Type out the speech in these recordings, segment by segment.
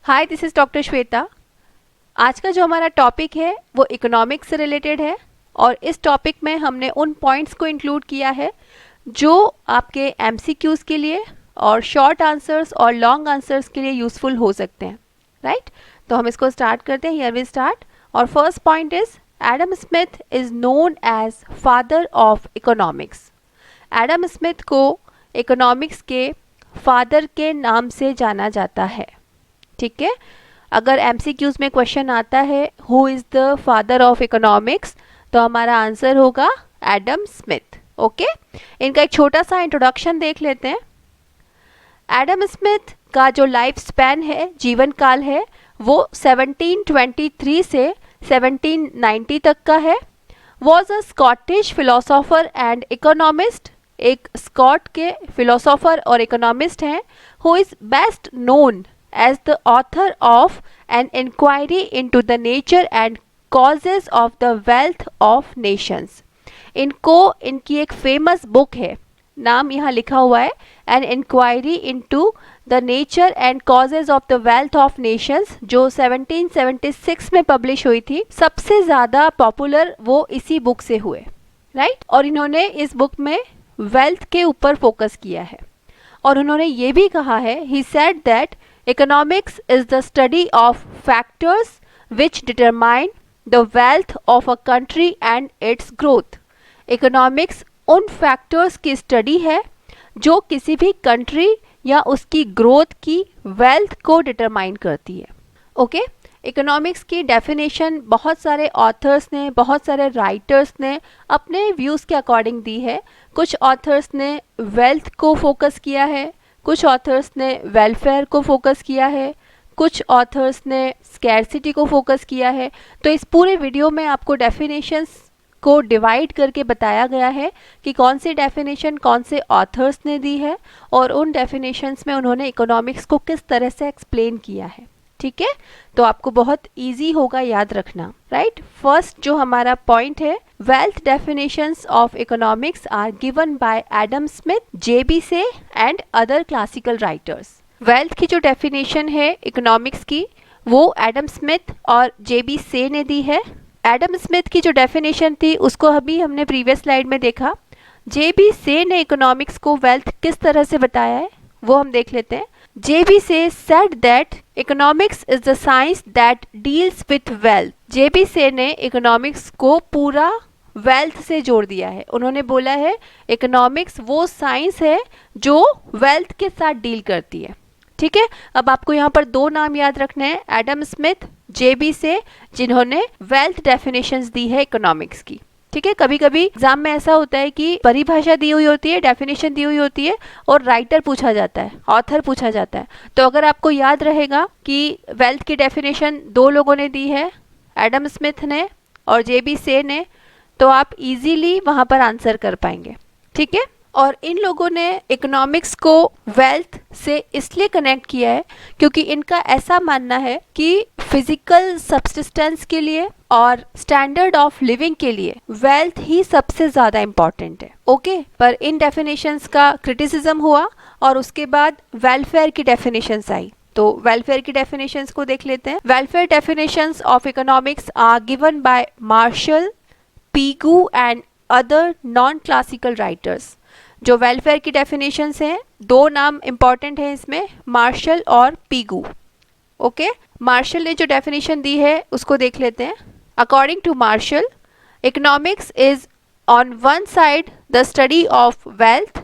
Hi, this is doctor Shweta. आज का जो हमारा टॉपिक है वो इकोनॉमिक्स से रिलेटेड है और इस टॉपिक में हमने उन पॉइंट्स को इंक्लूड किया है जो आपके एमसीक्यूज़ के लिए और शॉर्ट आंसर्स और लॉन्ग आंसर्स के लिए यूज़फुल हो सकते हैं, राइट? तो हम इसको स्टार्ट करते हैं। Here we start. और first point is Adam Smith is known as father of economics. Adam Smith को इकोनॉमिक्स के फादर के नाम से जाना जाता है, ठीक है। अगर एमसीक्यूज में क्वेश्चन आता है who is the father of economics, तो हमारा आंसर होगा एडम स्मिथ। ओके, इनका एक छोटा सा इंट्रोडक्शन देख लेते हैं। एडम स्मिथ का जो लाइफ स्पैन है, जीवन काल है, वो 1723 से 1790 तक का है। Was a Scottish philosopher and economist, एक स्कॉट के फिलोसोफर और इकोनॉमिस्ट हैं। Who is best known as the author of an inquiry into the nature and causes of the wealth of nations। इनकी एक फेमस बुक है, नाम यहाँ लिखा हुआ है, an inquiry into the nature and causes of the wealth of nations, जो 1776 में पब्लिश हुई थी। सबसे ज़्यादा पॉपुलर वो इसी बुक से हुए, राइट? और इन्होंने इस बुक में वेल्थ के ऊपर फोकस किया है और उन्होंने ये भी कहा है, he said that economics is the study of factors which determine the wealth of a country and its growth। Economics उन factors की study है जो किसी भी country या उसकी growth की wealth को determine करती है। ओके, इकोनॉमिक्स की डेफिनेशन बहुत सारे ऑथर्स ने, बहुत सारे राइटर्स ने अपने व्यूज़ के अकॉर्डिंग दी है। कुछ ऑथर्स ने वेल्थ को फोकस किया है, कुछ ऑथर्स ने वेलफेयर को फोकस किया है, कुछ ऑथर्स ने स्कैरसिटी को फोकस किया है। तो इस पूरे वीडियो में आपको डेफिनेशंस को डिवाइड करके बताया गया है कि कौन सी डेफिनेशन कौन से ऑथर्स ने दी है और उन डेफिनेशंस में उन्होंने इकोनॉमिक्स को किस तरह से एक्सप्लेन किया है, ठीक है। तो आपको बहुत इजी होगा याद रखना, राइट? फर्स्ट जो हमारा पॉइंट है, wealth definitions of economics are given by Adam Smith, JB Say and other classical writers. Wealth की जो डेफिनेशन है इकोनॉमिक्स की, वो एडम स्मिथ और जेबी से ने दी है। एडम स्मिथ की जो डेफिनेशन थी उसको अभी हमने प्रीवियस स्लाइड में देखा। जेबी से ने इकोनॉमिक्स को वेल्थ किस तरह से बताया है वो हम देख लेते हैं। JB says said that economics is the science that deals with wealth। JB से ने इकोनॉमिक्स को पूरा वेल्थ से जोड़ दिया है। उन्होंने बोला है इकोनॉमिक्स वो साइंस है जो वेल्थ के साथ डील करती है, ठीक है। अब आपको यहाँ पर दो नाम याद रखने हैं, एडम स्मिथ, JB से, जिन्होंने वेल्थ डेफिनेशंस दी है इकोनॉमिक्स की, ठीक है। कभी कभी एग्जाम में ऐसा होता है कि परिभाषा दी हुई होती है, डेफिनेशन दी हुई होती है और राइटर पूछा जाता है, ऑथर पूछा जाता है। तो अगर आपको याद रहेगा कि वेल्थ की डेफिनेशन दो लोगों ने दी है, एडम स्मिथ ने और JB से ने, तो आप इजीली वहां पर आंसर कर पाएंगे, ठीक है। और इन लोगों ने इकोनॉमिक्स को वेल्थ से इसलिए कनेक्ट किया है क्योंकि इनका ऐसा मानना है कि फिजिकल सब्सिस्टेंस के लिए और स्टैंडर्ड ऑफ लिविंग के लिए वेल्थ ही सबसे ज़्यादा इम्पॉर्टेंट है, ओके। पर इन डेफिनेशंस का क्रिटिसिज्म हुआ और उसके बाद वेलफेयर की डेफिनेशंस आई। तो वेलफेयर की डेफिनेशंस को देख लेते हैं। Welfare definitions of economics are given by Marshall, Pigou and other non classical writers. जो वेलफेयर की डेफिनेशंस हैं, दो नाम इंपॉर्टेंट हैं इसमें, मार्शल और पीगू, ओके। मार्शल ने जो डेफिनेशन दी है उसको देख लेते हैं। According to Marshall, economics is on one side the study of wealth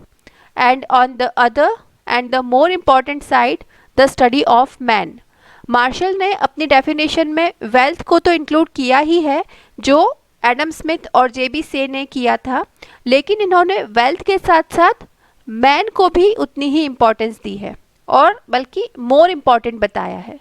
and on the other end the more important side the study of man. Marshall ने अपनी डेफिनेशन में वेल्थ को तो इंक्लूड किया ही है जो एडम स्मिथ और JB से ने किया था, लेकिन इन्होंने वेल्थ के साथ साथ मैन को भी उतनी ही इम्पोर्टेंस दी है और बल्कि मोर इम्पॉर्टेंट बताया है।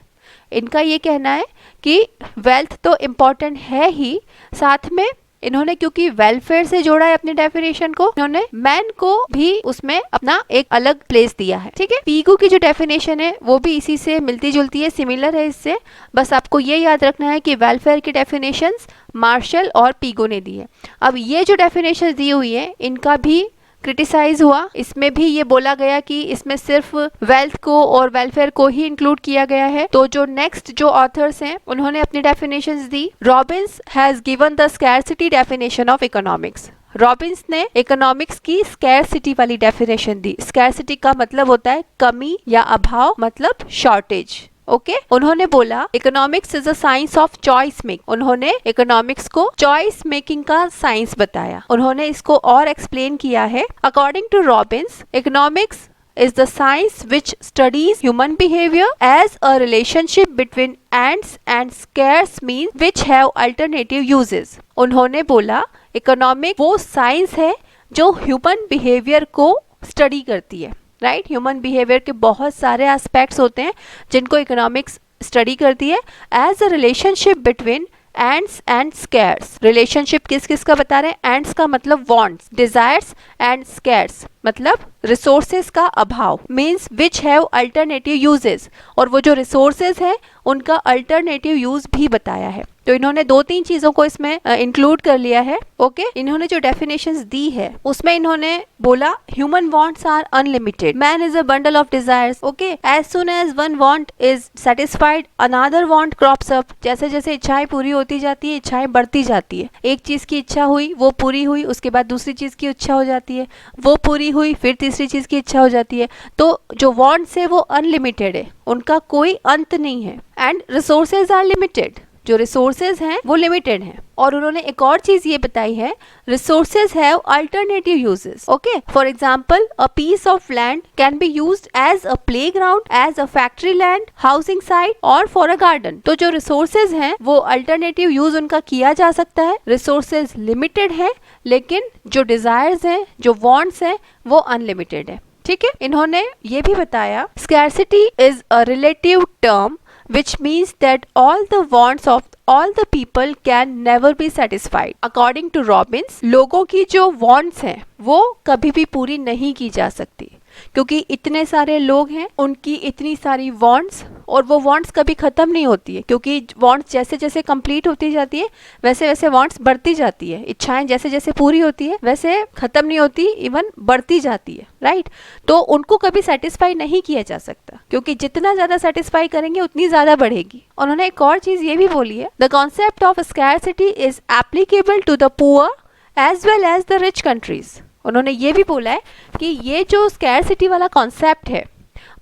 इनका ये कहना है कि वेल्थ तो इम्पॉर्टेंट है ही, साथ में इन्होंने क्योंकि वेलफेयर से जोड़ा है अपनी डेफिनेशन को, इन्होंने मैन को भी उसमें अपना एक अलग प्लेस दिया है, ठीक है। पीगू की जो डेफिनेशन है वो भी इसी से मिलती जुलती है, सिमिलर है इससे। बस आपको ये याद रखना है कि वेलफेयर की डेफिनेशंस मार्शल और पीगू ने दी है। अब ये जो डेफिनेशन दी हुई है इनका भी क्रिटिसाइज हुआ। इसमें भी ये बोला गया कि इसमें सिर्फ वेल्थ को और वेलफेयर को ही इंक्लूड किया गया है। तो जो नेक्स्ट जो ऑथर्स हैं उन्होंने अपनी definitions the. Robins has given the scarcity definition of economics. Robins ने इकोनॉमिक्स की स्कैरसिटी वाली डेफिनेशन दी। स्कैरसिटी का मतलब होता है कमी या अभाव, मतलब शॉर्टेज। ओके उन्होंने बोला economics is a science of choice make. उन्होंने इकोनॉमिक्स को चॉइस मेकिंग का साइंस बताया। उन्होंने इसको और एक्सप्लेन किया है। According to Robbins, economics is the science which studies human behavior as a relationship between ants and scarce means which have alternative uses। उन्होंने बोला इकोनॉमिक वो साइंस है जो ह्यूमन बिहेवियर को स्टडी करती है। राइट, ह्यूमन बिहेवियर के बहुत सारे एस्पेक्ट्स होते हैं जिनको इकोनॉमिक्स स्टडी करती है। As a relationship between ends and scarce. Relationship किस किस का बता रहे हैं? एंड्स का मतलब वांट्स, डिजायर्स, एंड स्कैर्स मतलब रिसोर्सेज का अभाव, means which have alternative uses. और वो जो रिसोर्सेज है उनका अल्टरनेटिव यूज भी बताया है। तो इन्होंने दो तीन चीजों को इसमें इंक्लूड कर लिया है। ओके इन्होंने जो डेफिनेशंस दी है उसमें इन्होंने बोला human wants are unlimited, man is a bundle of desires. Okay as soon as one want is satisfied another want crops up. जैसे जैसे इच्छाएं पूरी होती जाती है, इच्छाएं बढ़ती जाती है। एक चीज की इच्छा हुई, वो पूरी हुई, उसके बाद दूसरी चीज की इच्छा हो जाती है, वो पूरी हुई, फिर तीसरी चीज की इच्छा हो जाती है। तो जो वांट्स है वो अनलिमिटेड है, उनका कोई अंत नहीं है। एंड रिसोर्सेज आर लिमिटेड, जो रिसोर्सेज हैं वो लिमिटेड हैं। और उन्होंने एक और चीज ये बताई है, resources have alternative uses. Okay for example a piece of land can be used as a playground, as a factory land, housing site और फॉर अ गार्डन। तो जो रिसोर्सेज हैं वो अल्टरनेटिव यूज उनका किया जा सकता है। रिसोर्सेज लिमिटेड है लेकिन जो डिजायर्स हैं, जो वांट्स हैं वो अनलिमिटेड है। ठीक है, इन्होंने ये भी बताया scarcity is a relative term which means that all the wants of all the people can never be satisfied। According to Robbins, लोगों की जो wants हैं वो कभी भी पूरी नहीं की जा सकती क्योंकि इतने सारे लोग हैं, उनकी इतनी सारी wants, और वो wants कभी खत्म नहीं होती है क्योंकि wants जैसे जैसे कंप्लीट होती जाती है वैसे वैसे wants बढ़ती जाती है। इच्छाएं जैसे जैसे पूरी होती है वैसे खत्म नहीं होती, इवन बढ़ती जाती है। राइट, तो उनको कभी सेटिस्फाई नहीं किया जा सकता क्योंकि जितना ज्यादा सेटिस्फाई करेंगे उतनी ज्यादा बढ़ेगी। उन्होंने एक और चीज ये भी बोली है, the concept of scarcity is applicable to the poor as well as the rich countries. उन्होंने ये भी बोला है कि ये जो स्कैरसिटी वाला कॉन्सेप्ट है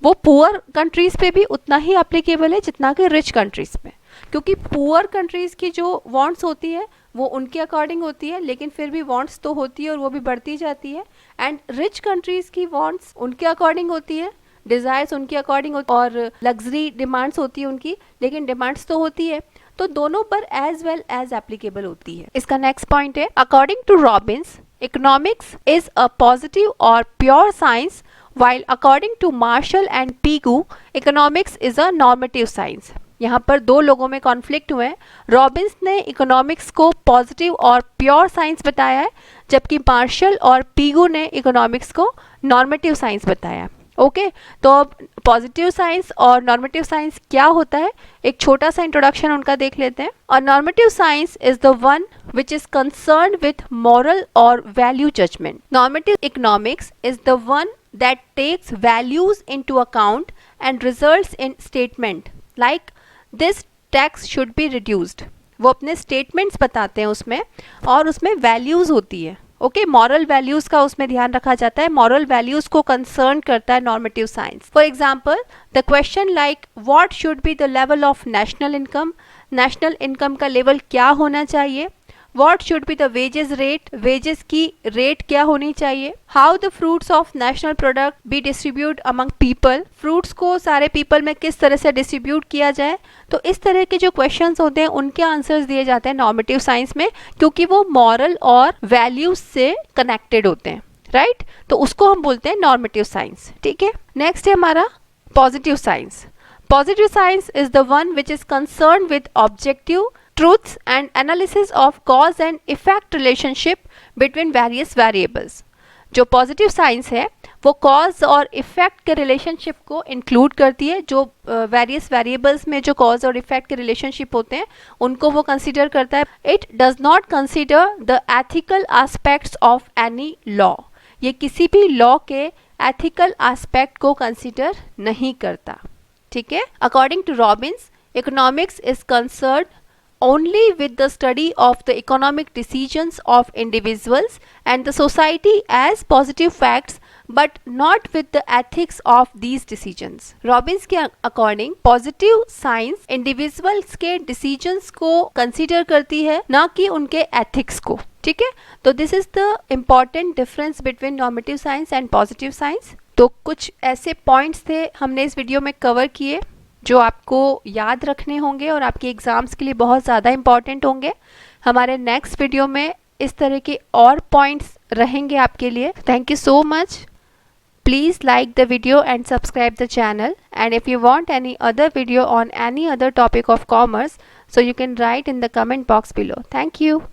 वो पुअर कंट्रीज पे भी उतना ही एप्लीकेबल है जितना कि रिच कंट्रीज पे, क्योंकि पुअर कंट्रीज की जो वांट्स होती है वो उनके अकॉर्डिंग होती है, लेकिन फिर भी वांट्स तो होती है और वो भी बढ़ती जाती है। एंड रिच कंट्रीज की वांट्स उनके अकॉर्डिंग होती है, डिजायर्स उनके अकॉर्डिंग और लग्जरी डिमांड्स होती है उनकी, लेकिन डिमांड्स तो होती है, तो दोनों पर एज वेल एज एप्लीकेबल होती है। इसका नेक्स्ट पॉइंट है, according to Robbins economics is a positive और pure science while according to Marshall and Pigou economics is a normative science। यहाँ पर दो लोगों में कॉन्फ्लिक्ट हुए हैं। रॉबिन्स ने इकोनॉमिक्स को पॉजिटिव और प्योर साइंस बताया है जबकि मार्शल और पीगू ने इकोनॉमिक्स को नॉर्मेटिव साइंस बताया। ओके तो अब पॉजिटिव साइंस और नॉर्मेटिव साइंस क्या होता है, एक छोटा सा इंट्रोडक्शन उनका देख लेते हैं। और normative science is the one which is concerned with moral और value judgement. Normative economics is the one that takes values into account and results in statement like this tax should be reduced। वो अपने statements बताते हैं उसमें और उसमें values होती है। ओके moral values का उसमें ध्यान रखा जाता है, moral values को concern करता है normative science। For example, the question like what should be the level of national income, national income का level क्या होना चाहिए, What should be the wages rate, wages की rate क्या होनी चाहिए, How the fruits of national product be distributed among people, fruits को सारे people में किस तरह से distribute किया जाए। तो इस तरह के जो questions होते हैं उनके answers दिए जाते हैं normative science में क्योंकि वो moral और values से connected होते हैं। राइट, तो उसको हम बोलते हैं normative science। ठीक है, नेक्स्ट है हमारा positive science। Positive science is the one which is concerned with objective truths and analysis of cause and effect relationship between various variables। जो पॉजिटिव साइंस है वो कॉज और इफेक्ट के रिलेशनशिप को इंक्लूड करती है, जो वेरियस वेरिएबल्स में जो कॉज और इफेक्ट के रिलेशनशिप होते हैं उनको वो कंसीडर करता है। It does not consider the ethical aspects of any law. ये किसी भी लॉ के एथिकल एस्पेक्ट को कंसिडर नहीं करता, ठीक है। According to Robbins, economics is concern only with the study of the economic decisions of individuals and the society as positive facts, but not with the ethics of these decisions. Robins के according positive science individuals के decisions को consider करती है, ना कि उनके ethics को, ठीक है। तो this is the important difference between normative science and positive science. तो कुछ ऐसे पॉइंट्स थे हमने इस वीडियो में कवर किए जो आपको याद रखने होंगे और आपके एग्ज़ाम्स के लिए बहुत ज़्यादा इम्पॉर्टेंट होंगे। हमारे नेक्स्ट वीडियो में इस तरह के और पॉइंट्स रहेंगे आपके लिए। Thank you so much. Please like the video and subscribe the channel, and if you want any other video on any other topic of commerce, so you can write in the comment box below. Thank you.